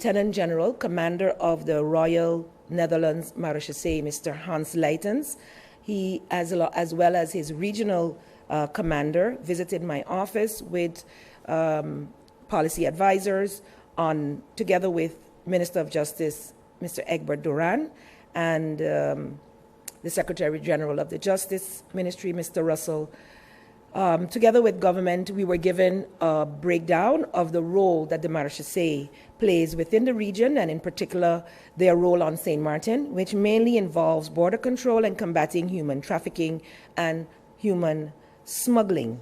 Lieutenant General, Commander of the Royal Netherlands Marechaussee, Mr. Hans Leitens. He, as well as his regional commander, visited my office with policy advisors together with Minister of Justice, Mr. Egbert Duran, and the Secretary General of the Justice Ministry, Mr. Russell. Together with government, we were given a breakdown of the role that the Marechaussee plays within the region, and in particular, their role on St. Martin, which mainly involves border control and combating human trafficking and human smuggling.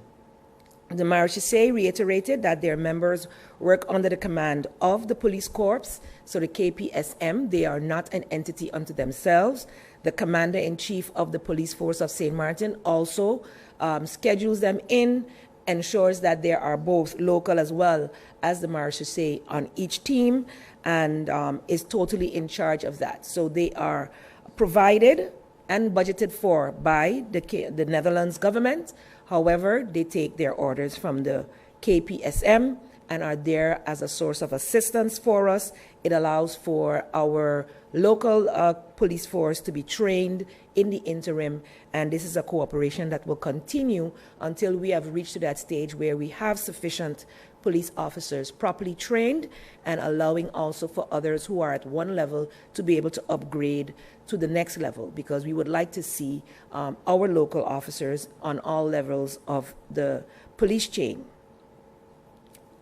The Marechaussee reiterated that their members work under the command of the police corps, so the KPSM. They are not an entity unto themselves. The Commander-in-Chief of the Police Force of St. Martin also schedules them in, ensures that there are both local as well as the Marechaussee on each team, and is totally in charge of that. So they are provided and budgeted for by the Netherlands government. However, they take their orders from the KPSM and are there as a source of assistance for us. It allows for our local police force to be trained in the interim, and this is a cooperation that will continue until we have reached to that stage where we have sufficient police officers properly trained, and allowing also for others who are at one level to be able to upgrade to the next level, because we would like to see our local officers on all levels of the police chain.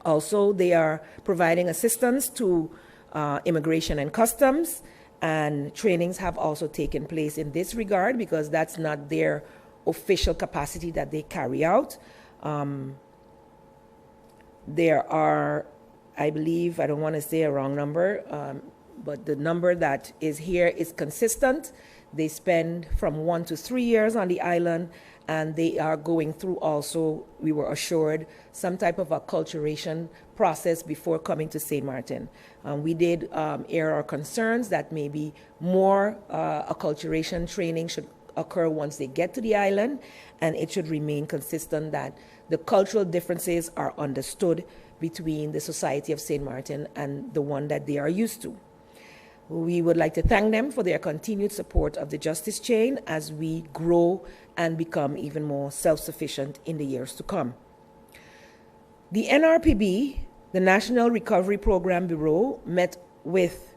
Also, they are providing assistance to immigration and customs, and trainings have also taken place in this regard because that's not their official capacity that they carry out. There are, I believe, I don't want to say a wrong number, but the number that is here is consistent. They spend from 1 to 3 years on the island, and they are going through also, we were assured, some type of acculturation process before coming to St. Martin. We did air our concerns that maybe more acculturation training should occur once they get to the island, and it should remain consistent that the cultural differences are understood between the Society of St. Martin and the one that they are used to. We would like to thank them for their continued support of the justice chain as we grow and become even more self-sufficient in the years to come. The NRPB, the National Recovery Program Bureau, met with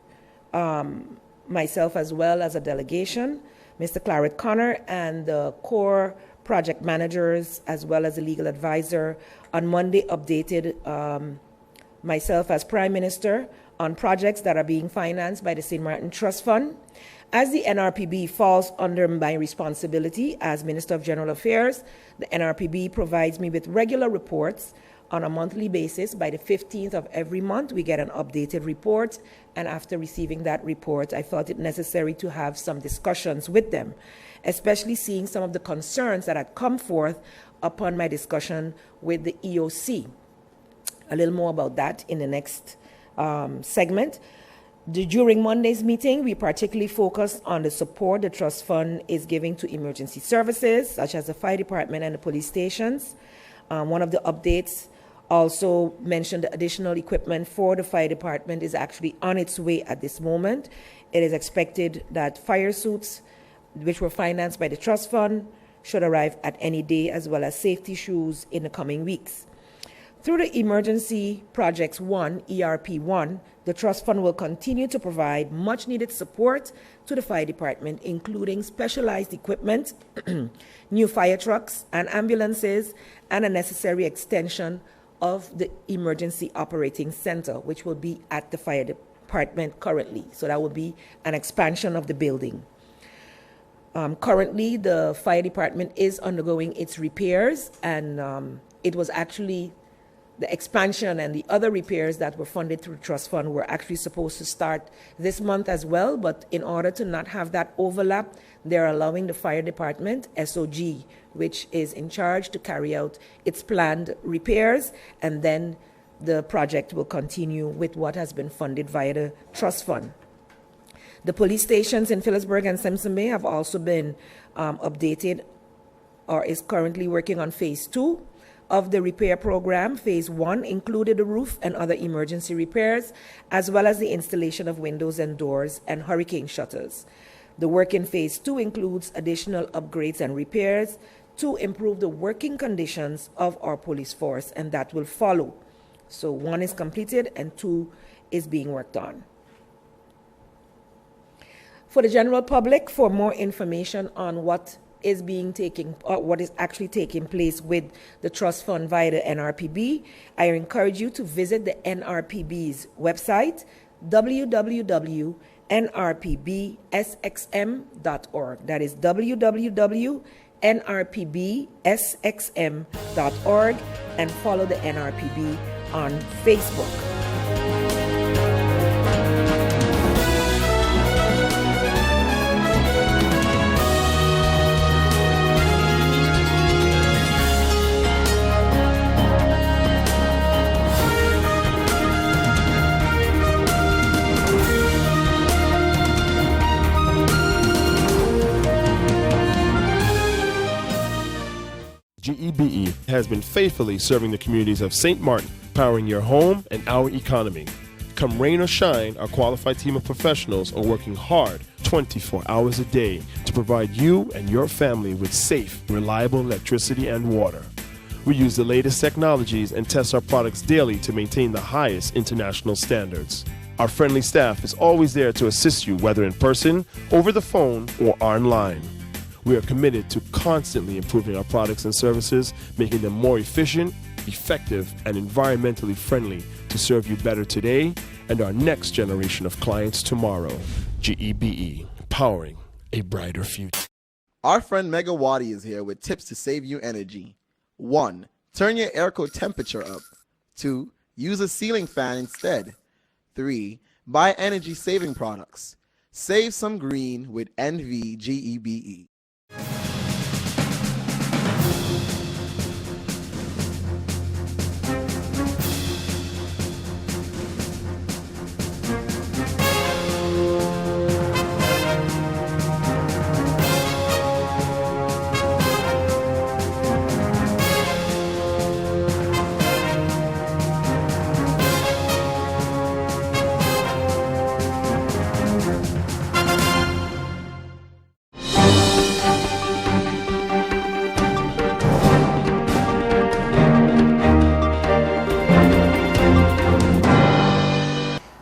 myself as well as a delegation, Mr. Claret Connor, and the core project managers, as well as the legal advisor, on Monday updated myself as Prime Minister on projects that are being financed by the St. Martin Trust Fund. As the NRPB falls under my responsibility as Minister of General Affairs, the NRPB provides me with regular reports on a monthly basis. By the 15th of every month, we get an updated report, and after receiving that report, I felt it necessary to have some discussions with them, especially seeing some of the concerns that had come forth upon my discussion with the EOC. A little more about that in the next segment. During Monday's meeting, we particularly focused on the support the Trust Fund is giving to emergency services, such as the fire department and the police stations. One of the updates also mentioned the additional equipment for the fire department is actually on its way at this moment. It is expected that fire suits, which were financed by the Trust Fund, should arrive at any day, as well as safety shoes in the coming weeks. Through the Emergency Projects 1, ERP1, the Trust Fund will continue to provide much-needed support to the fire department, including specialized equipment, new fire trucks and ambulances, and a necessary extension of the Emergency Operating Center, which will be at the fire department currently. So that will be an expansion of the building. Currently, the fire department is undergoing its repairs, and it was actually the expansion and the other repairs that were funded through the Trust Fund were actually supposed to start this month as well, but in order to not have that overlap, they're allowing the fire department, SOG, which is in charge, to carry out its planned repairs, and then the project will continue with what has been funded via the Trust Fund. The police stations in Phillipsburg and Simpson Bay have also been updated, or is currently working on phase 2. of the repair program, Phase 1 included the roof and other emergency repairs, as well as the installation of windows and doors and hurricane shutters. The work in Phase 2 includes additional upgrades and repairs to improve the working conditions of our police force, and that will follow. So 1 is completed and 2 is being worked on. For the general public, for more information on what is actually taking place with the trust fund via the NRPB, I encourage you to visit the NRPB's website, www.nrpbsxm.org. That is www.nrpbsxm.org, and follow the NRPB on Facebook. GEBE has been faithfully serving the communities of St. Martin, powering your home and our economy. Come rain or shine, our qualified team of professionals are working hard 24 hours a day to provide you and your family with safe, reliable electricity and water. We use the latest technologies and test our products daily to maintain the highest international standards. Our friendly staff is always there to assist you, whether in person, over the phone, or online. We are committed to constantly improving our products and services, making them more efficient, effective, and environmentally friendly to serve you better today and our next generation of clients tomorrow. GEBE, powering a brighter future. Our friend Megawati is here with tips to save you energy. 1. Turn your airco temperature up. 2. Use a ceiling fan instead. 3. Buy energy-saving products. Save some green with NVGEBE.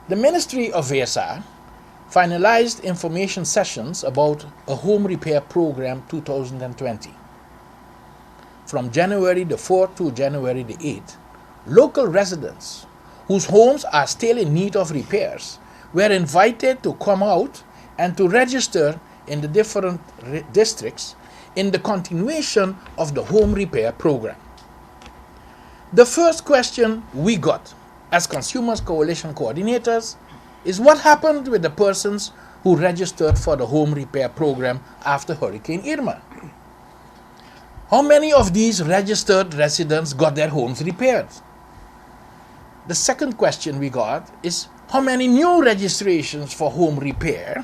The Ministry of VSR finalized information sessions about a home repair program 2020. From January the 4th to January the 8th, local residents whose homes are still in need of repairs were invited to come out and to register in the different districts in the continuation of the home repair program. The first question we got as Consumers Coalition coordinators is what happened with the persons who registered for the home repair program after Hurricane Irma. How many of these registered residents got their homes repaired? The second question we got is how many new registrations for home repair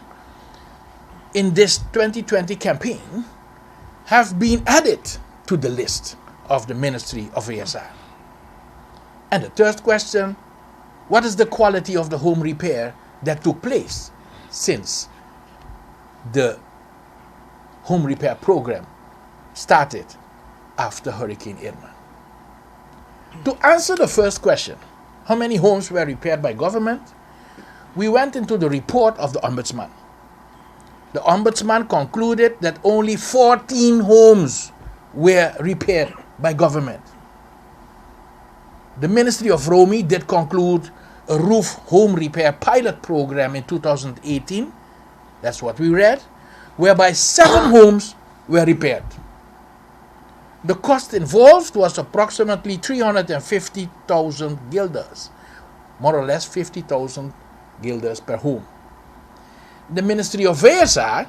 in this 2020 campaign have been added to the list of the Ministry of ASR? And the third question, what is the quality of the home repair that took place since the home repair program started after Hurricane Irma? To answer the first question, how many homes were repaired by government, we went into the report of the Ombudsman. The Ombudsman concluded that only 14 homes were repaired by government. The Ministry of Romy did conclude a roof home repair pilot program in 2018, that's what we read, whereby 7 homes were repaired. The cost involved was approximately 350,000 guilders, more or less 50,000 guilders per home. The Ministry of ASR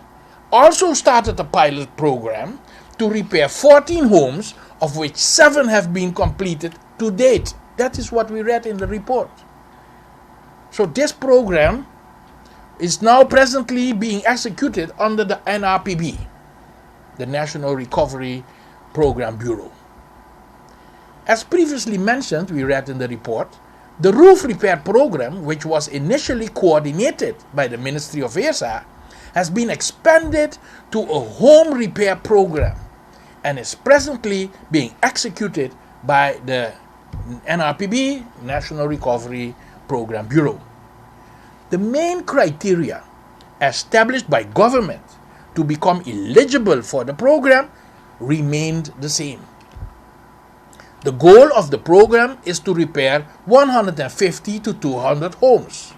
also started a pilot program to repair 14 homes, of which 7 have been completed to date. That is what we read in the report. So this program is now presently being executed under the NRPB, the National Recovery Program Bureau. As previously mentioned, we read in the report, the roof repair program, which was initially coordinated by the Ministry of ESA, has been expanded to a home repair program and is presently being executed by the NRPB, National Recovery Program Bureau. The main criteria established by government to become eligible for the program remained the same. The goal of the program is to repair 150 to 200 homes.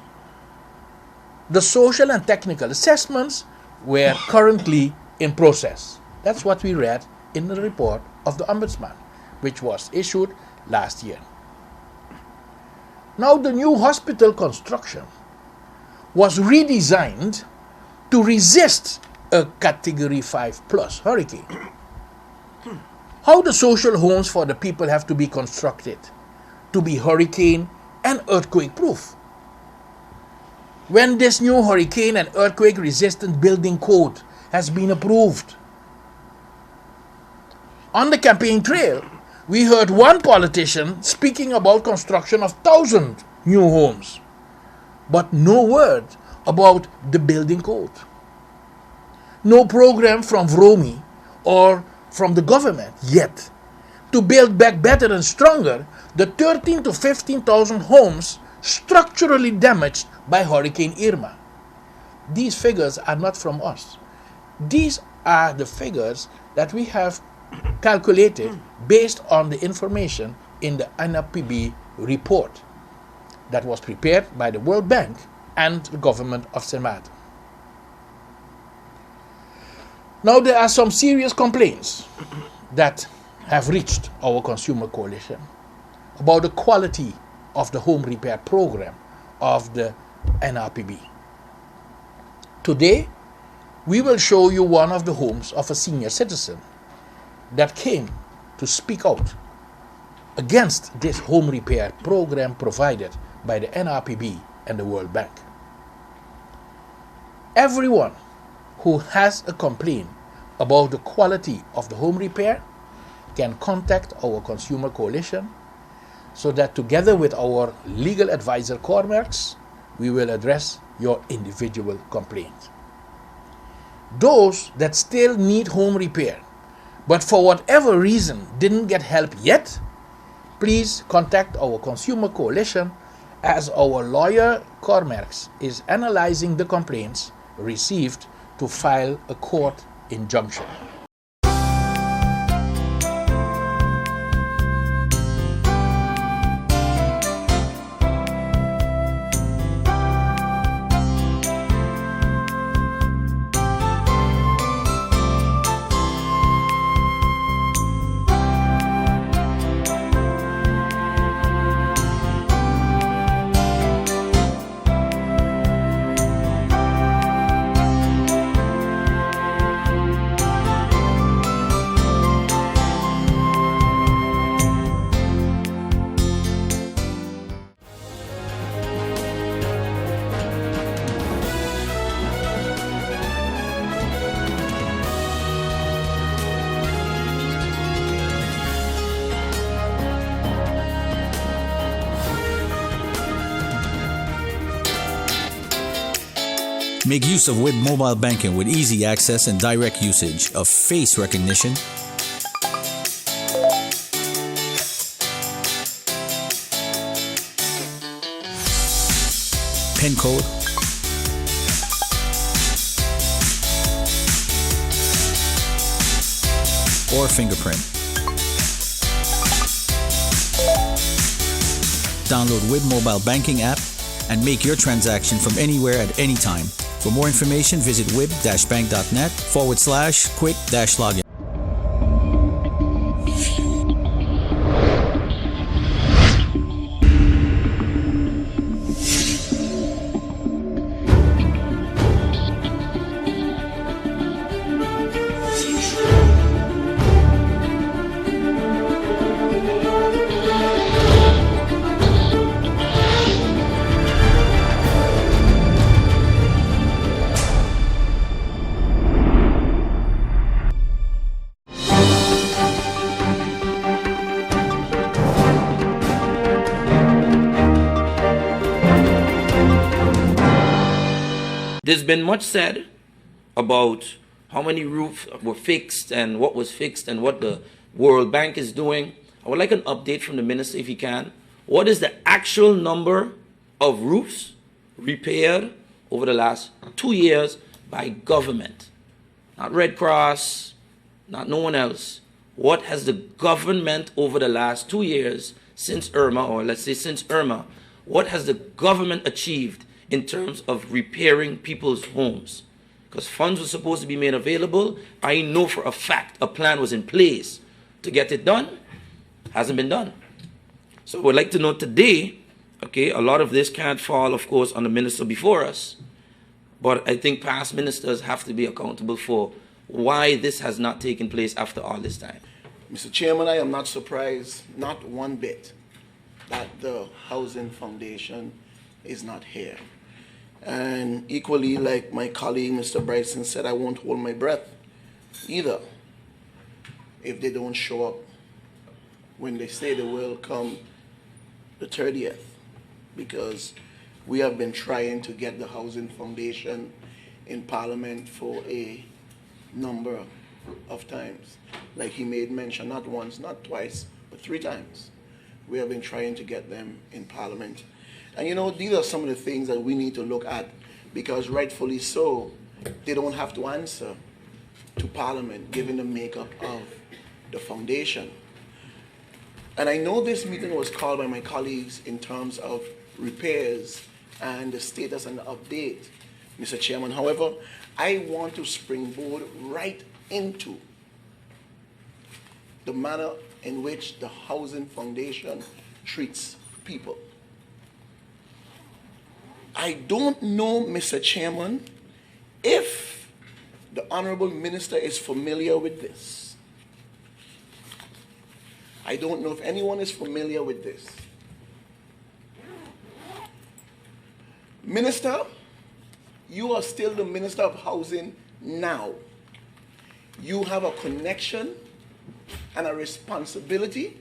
The social and technical assessments were currently in process. That's what we read in the report of the Ombudsman, which was issued last year. Now, the new hospital construction was redesigned to resist a Category 5 plus hurricane. How the social homes for the people have to be constructed to be hurricane and earthquake proof. When this new hurricane and earthquake resistant building code has been approved. On the campaign trail, we heard one politician speaking about construction of 1,000 new homes, but no word about the building code. No program from VROMI or from the government yet to build back better and stronger the 13 to 15,000 homes structurally damaged by Hurricane Irma. These figures are not from us. These are the figures that we have calculated based on the information in the NRPB report that was prepared by the World Bank and the government of St. Martin. Now, there are some serious complaints that have reached our Consumer Coalition about the quality of the home repair program of the NRPB. Today, we will show you one of the homes of a senior citizen that came to speak out against this home repair program provided by the NRPB and the World Bank. Everyone who has a complaint about the quality of the home repair can contact our Consumer Coalition so that together with our legal advisor Cormerx, we will address your individual complaint. Those that still need home repair, but for whatever reason didn't get help yet, please contact our Consumer Coalition as our lawyer Cormerx is analyzing the complaints received to file a court injunction. Make use of WIB mobile banking with easy access and direct usage of face recognition, PIN code, or fingerprint. Download WIB mobile banking app and make your transaction from anywhere at any time. For more information, visit wib-bank.net/quick-login. There's been much said about how many roofs were fixed and what was fixed and what the World Bank is doing. I would like an update from the minister if he can. What is the actual number of roofs repaired over the last 2 years by government? Not Red Cross, not no one else. What has the government over the last 2 years since Irma, or let's say since Irma, what has the government achieved in terms of repairing people's homes? Because funds were supposed to be made available. I know for a fact a plan was in place to get it done. Hasn't been done. So I would like to know today, okay, a lot of this can't fall, of course, on the minister before us, but I think past ministers have to be accountable for why this has not taken place after all this time. Mr. Chairman, I am not surprised, not one bit, that the Housing Foundation is not here. And equally, like my colleague, Mr. Bryson, said, I won't hold my breath either if they don't show up when they say they will come the 30th, because we have been trying to get the Housing Foundation in Parliament for a number of times. Like he made mention, not once, not twice, but 3 times. We have been trying to get them in Parliament. And you know, these are some of the things that we need to look at, because rightfully so, they don't have to answer to Parliament given the makeup of the foundation. And I know this meeting was called by my colleagues in terms of repairs and the status and the update, Mr. Chairman. However, I want to springboard right into the manner in which the Housing Foundation treats people. I don't know, Mr. Chairman, if the Honorable Minister is familiar with this. I don't know if anyone is familiar with this. Minister, you are still the Minister of Housing now. You have a connection and a responsibility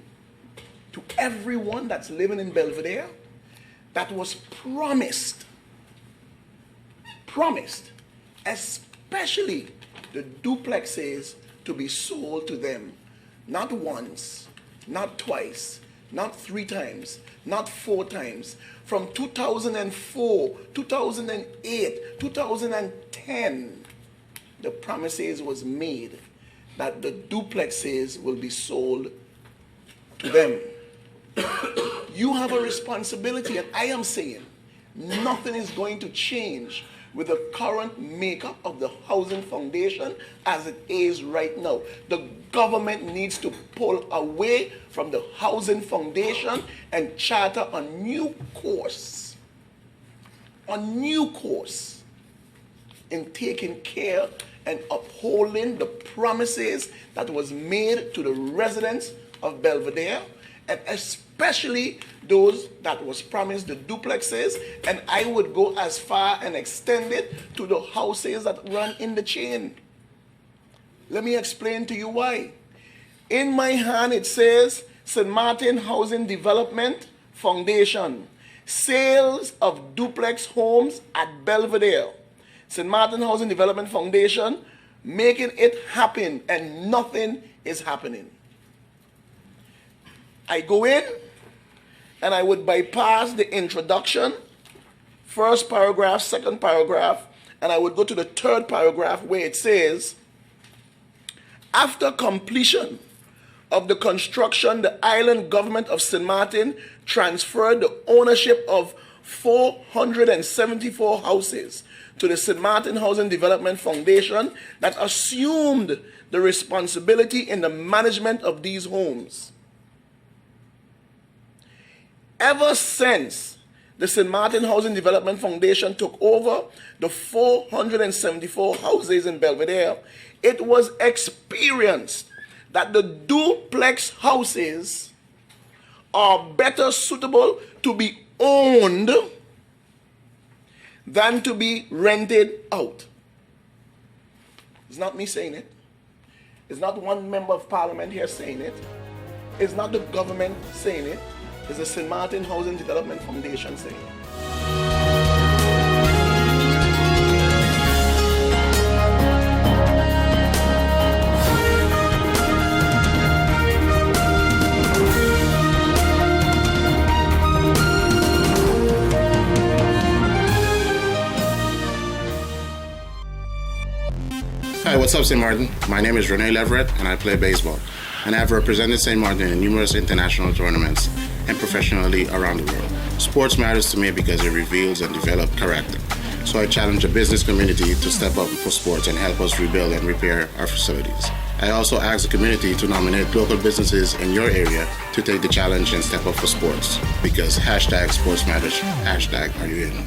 to everyone that's living in Belvedere that was promised, especially the duplexes to be sold to them, not once, not twice, not 3 times, not 4 times. From 2004, 2008, 2010, the promises was made that the duplexes will be sold to them. You have a responsibility, and I am saying nothing is going to change with the current makeup of the Housing Foundation as it is right now. The government needs to pull away from the Housing Foundation and charter a new course in taking care and upholding the promises that was made to the residents of Belvedere, and especially those that was promised the duplexes, and I would go as far and extend it to the houses that run in the chain. Let me explain to you why. In my hand it says St. Martin Housing Development Foundation, sales of duplex homes at Belvedere. St. Martin Housing Development Foundation, making it happen, and nothing is happening. I go in and I would bypass the introduction, first paragraph, second paragraph, and I would go to the third paragraph where it says, after completion of the construction, the island government of St. Martin transferred the ownership of 474 houses to the St. Martin Housing Development Foundation that assumed the responsibility in the management of these homes. Ever since the St. Martin Housing Development Foundation took over the 474 houses in Belvedere, it was experienced that the duplex houses are better suitable to be owned than to be rented out. It's not me saying it. It's not one member of parliament here saying it. It's not the government saying it. It's the St. Martin Housing Development Foundation saying it. Hi, what's up, St. Martin? My name is Rene Leverett, and I play baseball. And I've represented St. Martin in numerous international tournaments and professionally around the world. Sports matters to me because it reveals and develops character. So I challenge the business community to step up for sports and help us rebuild and repair our facilities. I also ask the community to nominate local businesses in your area to take the challenge and step up for sports. Because hashtag sports matters, hashtag are you in?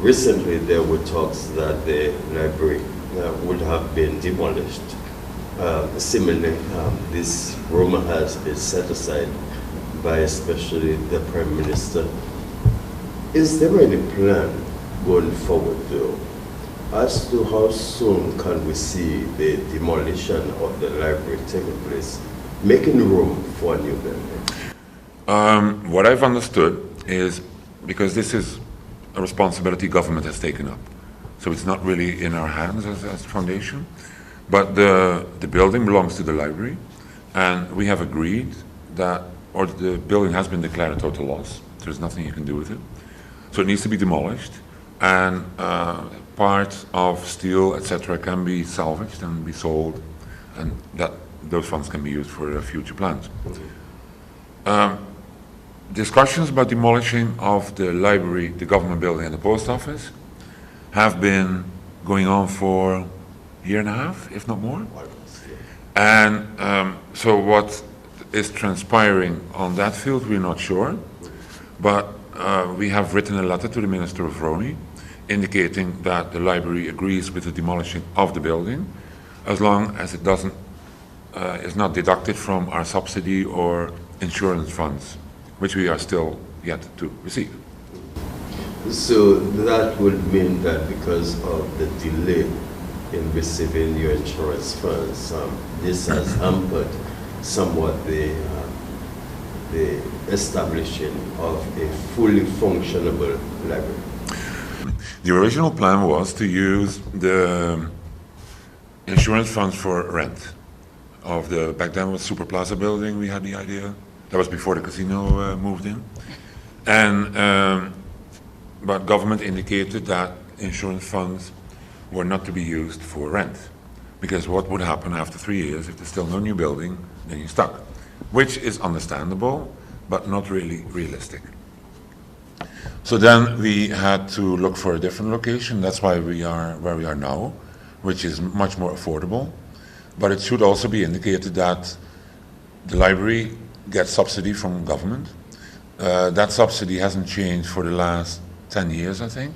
Recently, there were talks that the library would have been demolished. Similarly, this rumor has been set aside by especially the Prime Minister. Is there any plan going forward, though, as to how soon can we see the demolition of the library taking place, making room for a new building? What I've understood is, because this is a responsibility government has taken up. So it's not really in our hands as foundation, but the building belongs to the library, and we have agreed that, or the building has been declared a total loss. There's nothing you can do with it. So it needs to be demolished, and parts of steel, etc., can be salvaged and be sold, and those funds can be used for future plans. Discussions about demolishing of the library, the government building, and the post office have been going on for a year and a half, if not more. And so what is transpiring on that field, we're not sure. But we have written a letter to the Minister of Roni indicating that the library agrees with the demolishing of the building as long as it doesn't is not deducted from our subsidy or insurance funds, which we are still yet to receive. So that would mean that because of the delay in receiving your insurance funds, this has hampered somewhat the establishing of a fully functionable library. The original plan was to use the insurance funds for rent of the, back then was Super Plaza building, we had the idea. That was before the casino moved in. And, but government indicated that insurance funds were not to be used for rent. Because what would happen after 3 years, if there's still no new building, then you're stuck. Which is understandable, but not really realistic. So then we had to look for a different location. That's why we are where we are now, which is much more affordable. But it should also be indicated that the library gets subsidy from government. That subsidy hasn't changed for the last 10 years, I think.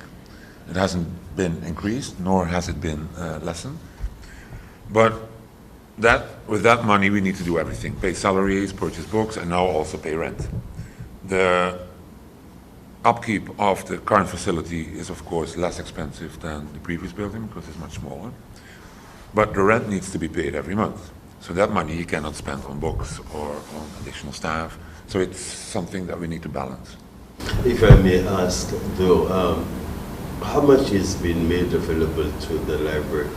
It hasn't been increased, nor has it been lessened. But with that money, we need to do everything. Pay salaries, purchase books, and now also pay rent. The upkeep of the current facility is, of course, less expensive than the previous building because it's much smaller. But the rent needs to be paid every month. So that money you cannot spend on books or on additional staff. So it's something that we need to balance. If I may ask, though, how much is being made available to the library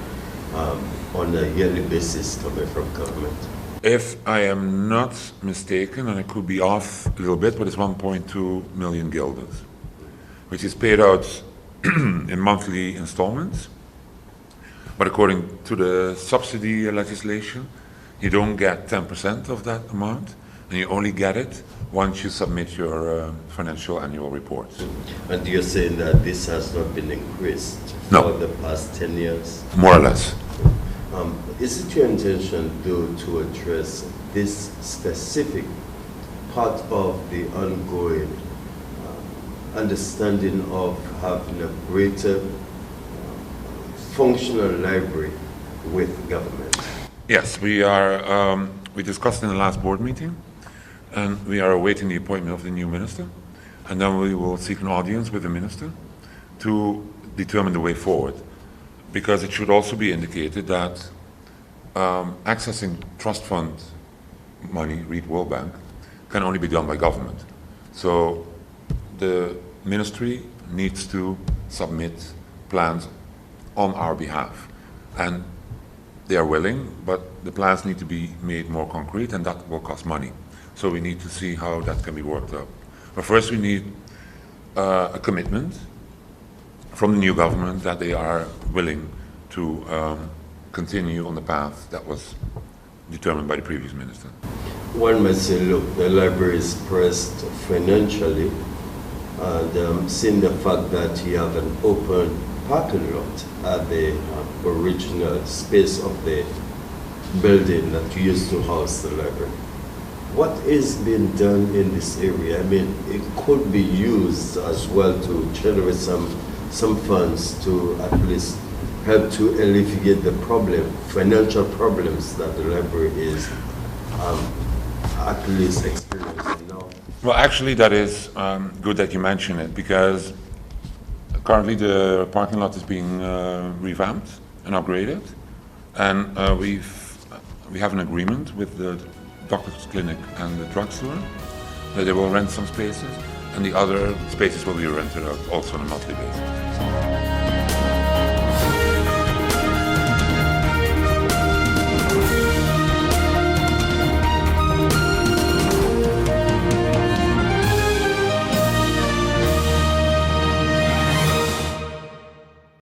on a yearly basis coming from government? If I am not mistaken, and I could be off a little bit, but it's 1.2 million guilders, which is paid out in monthly installments. But according to the subsidy legislation, you don't get 10% of that amount, and you only get it once you submit your financial annual reports. And you're saying that this has not been increased for the past 10 years? More or less. Is it your intention, though, to address this specific part of the ongoing understanding of having a greater functional library with government? Yes, we are we discussed in the last board meeting, and we are awaiting the appointment of the new minister, and then we will seek an audience with the minister to determine the way forward, because it should also be indicated that accessing trust fund money, read World Bank, can only be done by government. So the ministry needs to submit plans on our behalf, and they are willing, but the plans need to be made more concrete, and that will cost money. So we need to see how that can be worked out. But first we need a commitment from the new government that they are willing to continue on the path that was determined by the previous minister. One might say, look, the library is pressed financially, and seeing the fact that you have an open parking lot at the original space of the building that used to house the library. What is being done in this area? I mean, it could be used as well to generate some funds to at least help to alleviate the financial problems that the library is at least experiencing now. Well, actually, that is good that you mention it, because currently the parking lot is being revamped and upgraded, and we have an agreement with the doctor's clinic and the drugstore that they will rent some spaces, and the other spaces will be rented out also on a monthly basis.